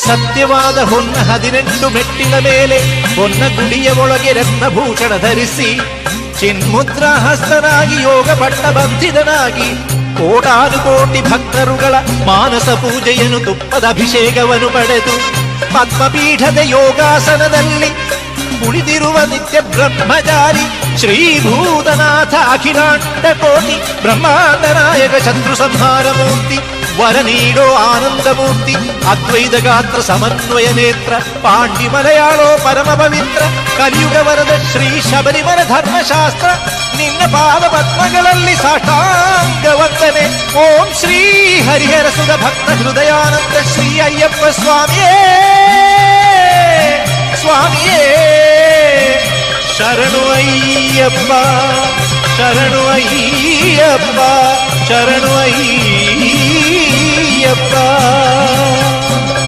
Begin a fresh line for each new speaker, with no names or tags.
ಸತ್ಯವಾದ ಹೊನ್ನ 18 ಮೆಟ್ಟಿಲ ಮೇಲೆ ಹೊನ್ನ ಗುಡಿಯ ಒಳಗೆ ರತ್ನಭೂಷಣ ಧರಿಸಿ ಚಿನ್ಮುದ್ರಾಹಸ್ತನಾಗಿ ಯೋಗ ಪಟ್ಟ ಬಂಧಿತನಾಗಿ ಕೋಟಾನುಕೋಟಿ ಭಕ್ತರುಗಳ ಮಾನಸ ಪೂಜೆಯನ್ನು ತುಪ್ಪದ ಅಭಿಷೇಕವನ್ನು ಪಡೆದು ಪದ್ಮಪೀಠದ ಯೋಗಾಸನದಲ್ಲಿ ಕುಳಿತಿರುವ ನಿತ್ಯ ಬ್ರಹ್ಮಚಾರಿ ಶ್ರೀಭೂತನಾಥ ಅಖಿಲಾಂಡ ಕೋಟಿ ಬ್ರಹ್ಮಾಂಡ ನಾಯಕ ಶತ್ರು ಸಂಹಾರ ಮೂರ್ತಿ ವರ ನೀಡೋ ಆನಂದ ಮೂರ್ತಿ ಅದ್ವೈತ ಗಾತ್ರ ಸಮನ್ವಯ ನೇತ್ರ ಪಾಂಡಿ ಮಲಯಾಳೋ ಪರಮ ಪವಿತ್ರ ಕಲಿಯುಗ ವರದ ಶ್ರೀ ಶಬರಿಮಲ ಧರ್ಮಶಾಸ್ತ್ರ ನಿನ್ನ ಪಾದ ಪದ್ಮಗಳಲ್ಲಿ ಸಾಷ್ಟಾಂಗ ವಂದನೆ. ಓಂ ಶ್ರೀ ಹರಿಹರ ಸುಧ ಭಕ್ತ ಹೃದಯಾನಂದ ಶ್ರೀ ಅಯ್ಯಪ್ಪ ಸ್ವಾಮಿಯೇ ಸ್ವಾಮಿಯೇ ಶರಣು ಅಯ್ಯಪ್ಪ ಶರಣು ಅಯ್ಯಪ್ಪ ಶರಣು ಅಯ್ಯಪ್ಪ.